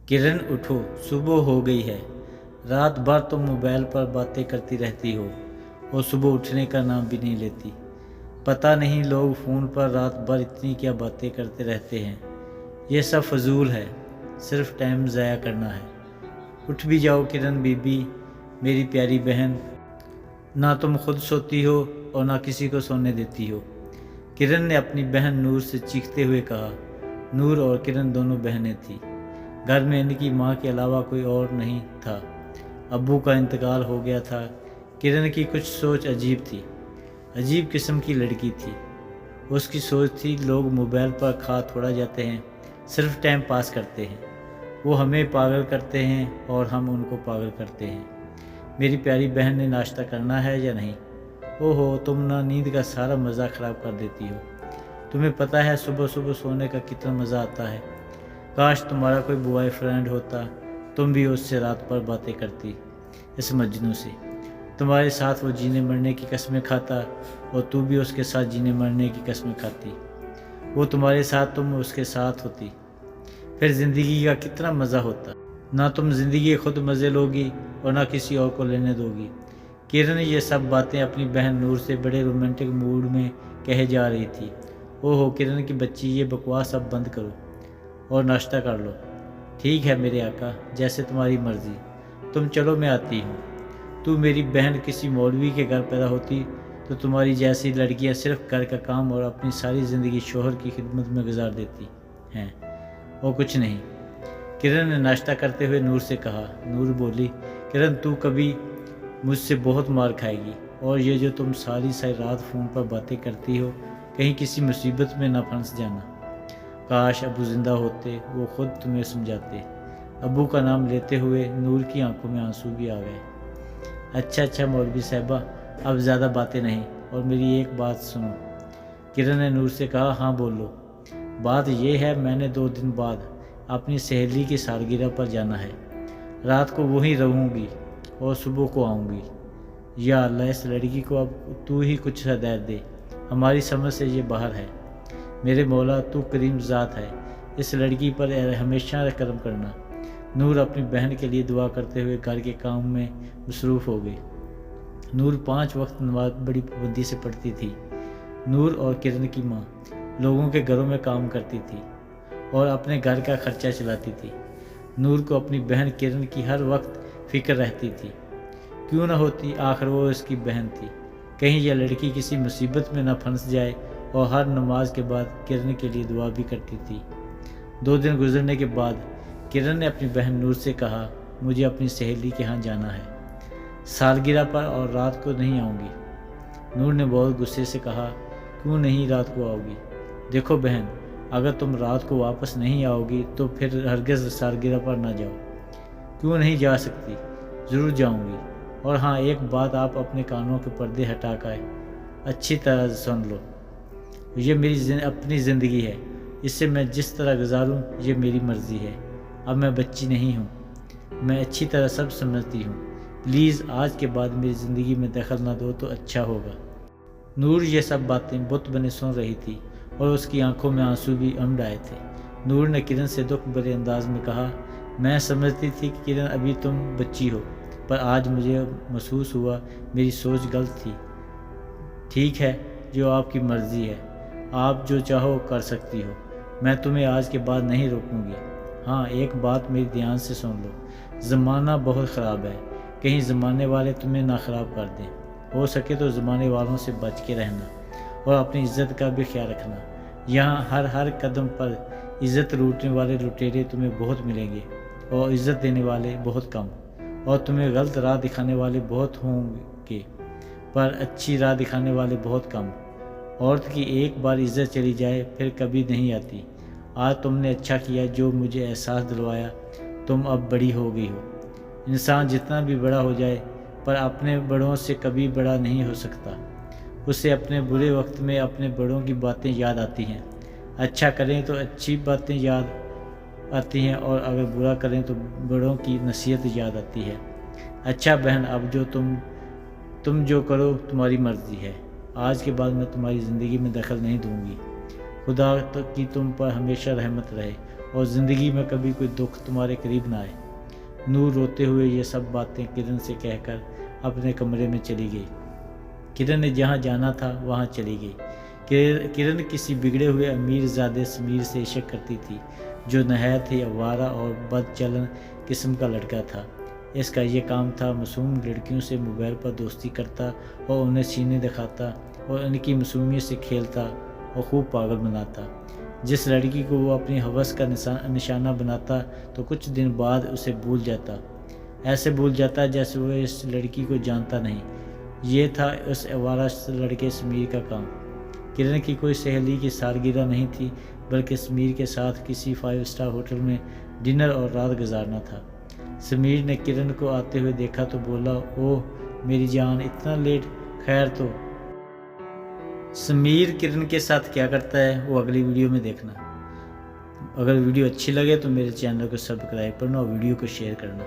किरण उठो, सुबह हो गई है। रात भर तुम मोबाइल पर बातें करती रहती हो और सुबह उठने का नाम भी नहीं लेती। पता नहीं लोग फ़ोन पर रात भर इतनी क्या बातें करते रहते हैं। ये सब फजूल है, सिर्फ टाइम ज़ाया करना है। उठ भी जाओ किरण बीबी, मेरी प्यारी बहन। ना तुम खुद सोती हो और ना किसी को सोने देती हो। किरण ने अपनी बहन नूर से चीखते हुए कहा। नूर और किरण दोनों बहनें थीं। घर में इनकी माँ के अलावा कोई और नहीं था। अब्बू का इंतकाल हो गया था। किरण की कुछ सोच अजीब थी, अजीब किस्म की लड़की थी। उसकी सोच थी लोग मोबाइल पर खा थोड़ा जाते हैं, सिर्फ टाइम पास करते हैं। वो हमें पागल करते हैं और हम उनको पागल करते हैं। मेरी प्यारी बहन ने नाश्ता करना है या नहीं? ओहो, तुम ना नींद का सारा मज़ा ख़राब कर देती हो। तुम्हें पता है सुबह सुबह सोने का कितना मज़ा आता है। काश तुम्हारा कोई बॉयफ्रेंड होता, तुम भी उससे रात भर बातें करती, इस मजनू से। तुम्हारे साथ वो जीने मरने की कस्में खाता और तू भी उसके साथ जीने मरने की कस्में खाती। वो तुम्हारे साथ, तुम उसके साथ होती, फिर ज़िंदगी का कितना मज़ा होता। ना तुम ज़िंदगी खुद मज़े लोगी और ना किसी और को लेने दोगी। किरण ये सब बातें अपनी बहन नूर से बड़े रोमांटिक मूड में कहे जा रही थी। ओहो किरण की बच्ची, ये बकवास अब बंद करो और नाश्ता कर लो। ठीक है मेरे आका, जैसे तुम्हारी मर्ज़ी। तुम चलो, मैं आती हूँ। तू मेरी बहन किसी मौलवी के घर पैदा होती तो तुम्हारी जैसी लड़कियाँ सिर्फ घर का काम और अपनी सारी ज़िंदगी शोहर की खिदमत में गुजार देती हैं, और कुछ नहीं। किरण ने नाश्ता करते हुए नूर से कहा। नूर बोली, किरण तू कभी मुझसे बहुत मार खाएगी, और ये जो तुम सारी रात फ़ोन पर बातें करती हो, कहीं किसी मुसीबत में ना फंस जाना। काश अबू ज़िंदा होते, वो खुद तुम्हें समझाते। अबू का नाम लेते हुए नूर की आंखों में आंसू भी आ गए। अच्छा मौलवी साहबा, अब ज़्यादा बातें नहीं, और मेरी एक बात सुनो। किरण ने नूर से कहा। हाँ बोलो। बात यह है, मैंने 2 दिन बाद अपनी सहेली की सालगिरह पर जाना है। रात को वहीं रहूँगी और सुबह को आऊँगी। या अल्लाह, इस लड़की को अब तू ही कुछ हिदायत दे, हमारी समझ से ये बाहर है। मेरे मौला, तू करीम ज़ात है, इस लड़की पर हमेशा करम करना। नूर अपनी बहन के लिए दुआ करते हुए घर के काम में मसरूफ़ हो गई। नूर 5 वक्त नमाज बड़ी पाबंदी से पढ़ती थी। नूर और किरण की माँ लोगों के घरों में काम करती थी और अपने घर का खर्चा चलाती थी। नूर को अपनी बहन किरण की हर वक्त फ़िक्र रहती थी। क्यों न होती, आखिर वो इसकी बहन थी। कहीं यह लड़की किसी मुसीबत में न फंस जाए, और हर नमाज के बाद किरण के लिए दुआ भी करती थी। 2 दिन गुजरने के बाद किरण ने अपनी बहन नूर से कहा, मुझे अपनी सहेली के यहाँ जाना है सालगिरह पर, और रात को नहीं आऊँगी। नूर ने बहुत गुस्से से कहा, क्यों नहीं रात को आओगी? देखो बहन, अगर तुम रात को वापस नहीं आओगी तो फिर हरगिज़ सालगिरह पर ना जाओ। क्यों नहीं जा सकती? ज़रूर जाऊँगी। और हाँ, एक बात आप अपने कानों के पर्दे हटा कर अच्छी तरह सुन लो। ये मेरी अपनी ज़िंदगी है, इससे मैं जिस तरह गुजारूँ ये मेरी मर्ज़ी है। अब मैं बच्ची नहीं हूँ, मैं अच्छी तरह सब समझती हूँ। प्लीज़ आज के बाद मेरी ज़िंदगी में दखल ना दो तो अच्छा होगा। नूर ये सब बातें बुत बने सुन रही थी और उसकी आंखों में आंसू भी उमड़ आए थे। नूर ने किरण से दुख भरे अंदाज में कहा, मैं समझती थी कि किरण अभी तुम बच्ची हो, पर आज मुझे महसूस हुआ मेरी सोच गलत थी। ठीक है, जो आपकी मर्ज़ी है, आप जो चाहो कर सकती हो। मैं तुम्हें आज के बाद नहीं रोकूंगी। हाँ, एक बात मेरी ध्यान से सुन लो। ज़माना बहुत ख़राब है, कहीं ज़माने वाले तुम्हें ना ख़राब कर दें। हो सके तो ज़माने वालों से बच के रहना और अपनी इज़्ज़त का भी ख्याल रखना। यहाँ हर कदम पर इज़्ज़त लूटने वाले लुटेरे तुम्हें बहुत मिलेंगे और इज़्ज़त देने वाले बहुत कम, और तुम्हें गलत राह दिखाने वाले बहुत होंगे पर अच्छी राह दिखाने वाले बहुत कम। औरत की एक बार इज़्ज़त चली जाए फिर कभी नहीं आती। आज तुमने अच्छा किया जो मुझे एहसास दिलवाया, तुम अब बड़ी हो गई हो। इंसान जितना भी बड़ा हो जाए पर अपने बड़ों से कभी बड़ा नहीं हो सकता। उसे अपने बुरे वक्त में अपने बड़ों की बातें याद आती हैं। अच्छा करें तो अच्छी बातें याद आती हैं, और अगर बुरा करें तो बड़ों की नसीहत याद आती है। अच्छा बहन, अब जो तुम जो करो तुम्हारी मर्ज़ी है। आज के बाद मैं तुम्हारी ज़िंदगी में दखल नहीं दूंगी। खुदा की तुम पर हमेशा रहमत रहे और ज़िंदगी में कभी कोई दुख तुम्हारे करीब ना आए। नूर रोते हुए ये सब बातें किरण से कहकर अपने कमरे में चली गई। किरण ने जहाँ जाना था वहाँ चली गई। किरण किसी बिगड़े हुए अमीरजादे समीर से इश्क करती थी, जो नहायत ही आवारा और बदचलन किस्म का लड़का था। इसका ये काम था मासूम लड़कियों से मोबाइल पर दोस्ती करता और उन्हें सीने दिखाता और उनकी मासूमियत से खेलता और खूब पागल बनाता। जिस लड़की को वो अपनी हवस का निशाना बनाता तो कुछ दिन बाद उसे भूल जाता। ऐसे भूल जाता जैसे वो इस लड़की को जानता नहीं। ये था उस आवारा लड़के समीर का काम। किरण की कोई सहेली की सालगिरह नहीं थी, बल्कि समीर के साथ किसी 5 स्टार होटल में डिनर और रात गुजारना था। समीर ने किरण को आते हुए देखा तो बोला, ओह मेरी जान, इतना लेट? खैर तो समीर किरण के साथ क्या करता है वो अगली वीडियो में देखना। अगर वीडियो अच्छी लगे तो मेरे चैनल को सब्सक्राइब करना और वीडियो को शेयर करना।